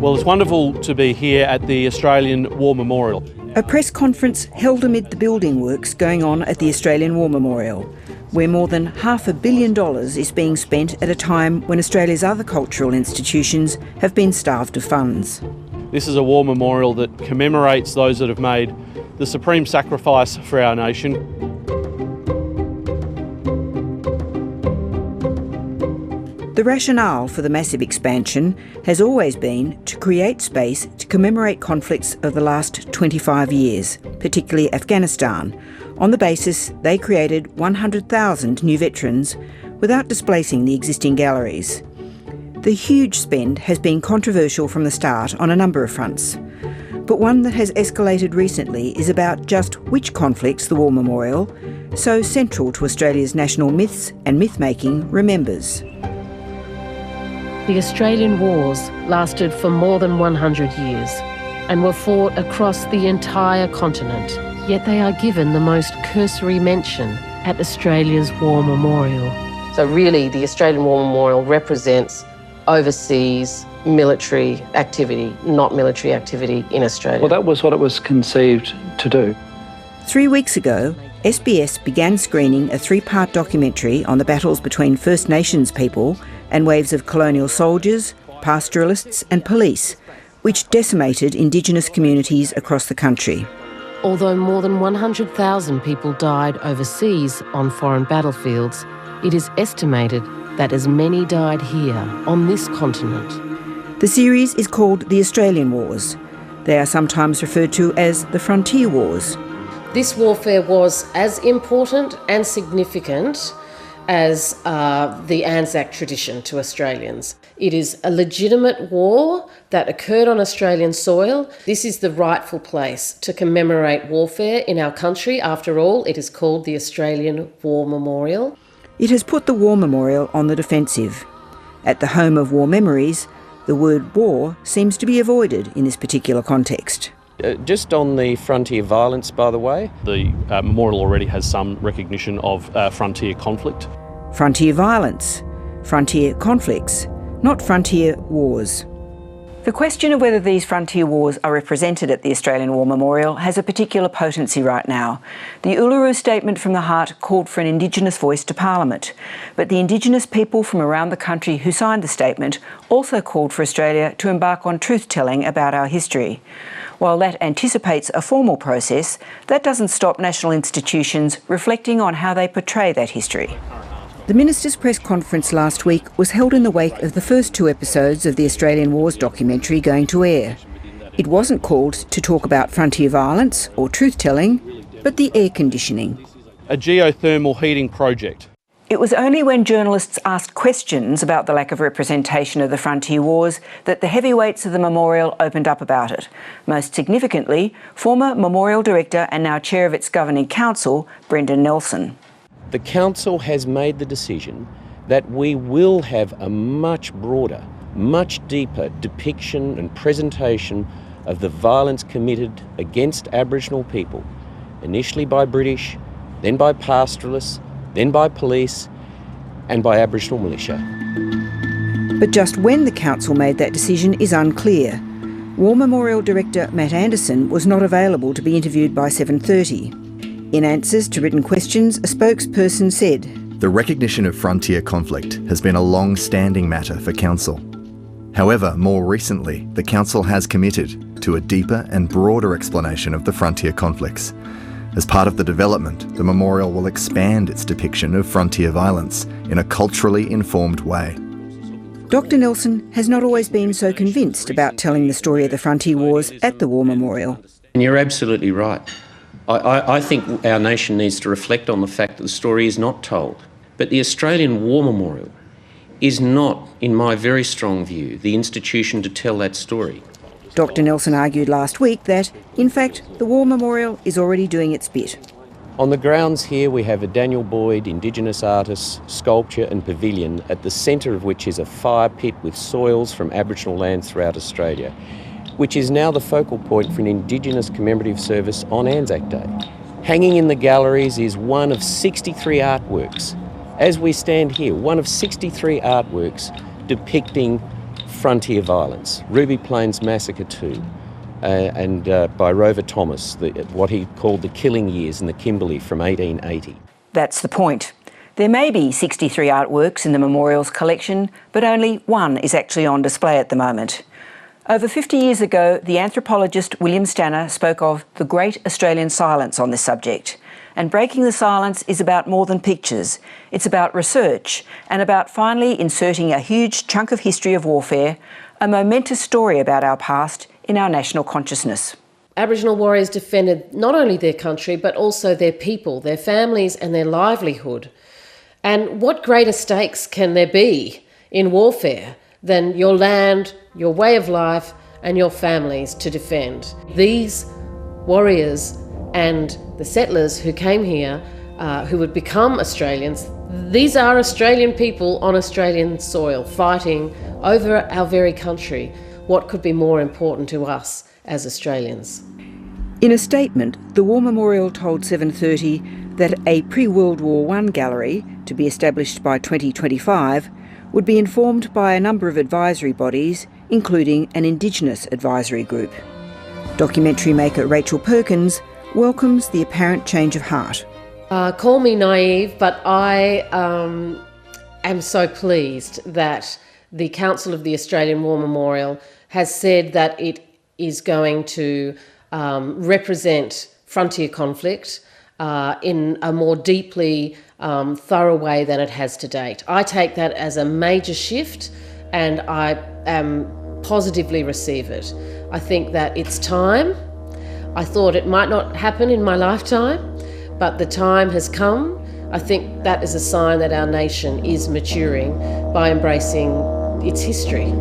Well, it's wonderful to be here at the Australian War Memorial. A press conference held amid the building works going on at the Australian War Memorial, where more than $500 million is being spent at a time when Australia's other cultural institutions have been starved of funds. This is a war memorial that commemorates those that have made the supreme sacrifice for our nation. The rationale for the massive expansion has always been to create space to commemorate conflicts of the last 25 years, particularly Afghanistan, on the basis they created 100,000 new veterans without displacing the existing galleries. The huge spend has been controversial from the start on a number of fronts, but one that has escalated recently is about just which conflicts the War Memorial, so central to Australia's national myths and myth-making, remembers. The Australian wars lasted for more than 100 years and were fought across the entire continent, yet they are given the most cursory mention at Australia's War Memorial. So really, the Australian War Memorial represents overseas military activity, not military activity in Australia. Well, that was what it was conceived to do. 3 weeks ago, SBS began screening a 3-part documentary on the battles between First Nations people and waves of colonial soldiers, pastoralists and police, which decimated Indigenous communities across the country. Although more than 100,000 people died overseas on foreign battlefields, it is estimated that as many died here, on this continent. The series is called The Australian Wars. They are sometimes referred to as the Frontier Wars. This warfare was as important and significant as the Anzac tradition to Australians. It is a legitimate war that occurred on Australian soil. This is the rightful place to commemorate warfare in our country. After all, it is called the Australian War Memorial. It has put the War Memorial on the defensive. At the home of war memories, the word war seems to be avoided in this particular context. Just on the frontier violence, by the way. The memorial already has some recognition of frontier conflict. Frontier violence, frontier conflicts, not frontier wars. The question of whether these frontier wars are represented at the Australian War Memorial has a particular potency right now. The Uluru Statement from the Heart called for an Indigenous voice to Parliament, but the Indigenous people from around the country who signed the statement also called for Australia to embark on truth-telling about our history. While that anticipates a formal process, that doesn't stop national institutions reflecting on how they portray that history. The Minister's press conference last week was held in the wake of the first 2 episodes of the Australian Wars documentary going to air. It wasn't called to talk about frontier violence or truth-telling, but the air conditioning. A geothermal heating project. It was only when journalists asked questions about the lack of representation of the frontier wars that the heavyweights of the memorial opened up about it. Most significantly, former memorial director and now chair of its governing council, Brendan Nelson. The council has made the decision that we will have a much broader, much deeper depiction and presentation of the violence committed against Aboriginal people, initially by British, then by pastoralists, then by police and by Aboriginal militia. But just when the council made that decision is unclear. War Memorial Director Matt Anderson was not available to be interviewed by 7:30. In answers to written questions, a spokesperson said, "The recognition of frontier conflict has been a long-standing matter for Council. However, more recently, the Council has committed to a deeper and broader explanation of the frontier conflicts. As part of the development, the memorial will expand its depiction of frontier violence in a culturally informed way." Dr Nelson has not always been so convinced about telling the story of the frontier wars at the War Memorial. And you're absolutely right. I think our nation needs to reflect on the fact that the story is not told. But the Australian War Memorial is not, in my very strong view, the institution to tell that story. Dr Nelson argued last week that, in fact, the War Memorial is already doing its bit. On the grounds here we have a Daniel Boyd Indigenous artist, sculpture and pavilion, at the centre of which is a fire pit with soils from Aboriginal lands throughout Australia, which is now the focal point for an Indigenous commemorative service on Anzac Day. Hanging in the galleries is one of 63 artworks. As we stand here, one of 63 artworks depicting frontier violence. Ruby Plains Massacre 2, and by Rover Thomas, what he called the killing years in the Kimberley from 1880. That's the point. There may be 63 artworks in the memorial's collection, but only one is actually on display at the moment. Over 50 years ago, the anthropologist William Stanner spoke of the great Australian silence on this subject. And breaking the silence is about more than pictures. It's about research and about finally inserting a huge chunk of history of warfare, a momentous story about our past, in our national consciousness. Aboriginal warriors defended not only their country but also their people, their families and their livelihood. And what greater stakes can there be in warfare than your land, your way of life and your families to defend? These warriors and the settlers who came here, who would become Australians, these are Australian people on Australian soil fighting over our very country. What could be more important to us as Australians? In a statement, the War Memorial told 730 that a pre-World War I gallery, to be established by 2025, would be informed by a number of advisory bodies, including an Indigenous advisory group. Documentary maker Rachel Perkins welcomes the apparent change of heart. Call me naive, but I am so pleased that the Council of the Australian War Memorial has said that it is going to represent frontier conflict in a more deeply thorough way than it has to date. I take that as a major shift and I positively receive it. I think that it's time. I thought it might not happen in my lifetime, but the time has come. I think that is a sign that our nation is maturing by embracing its history.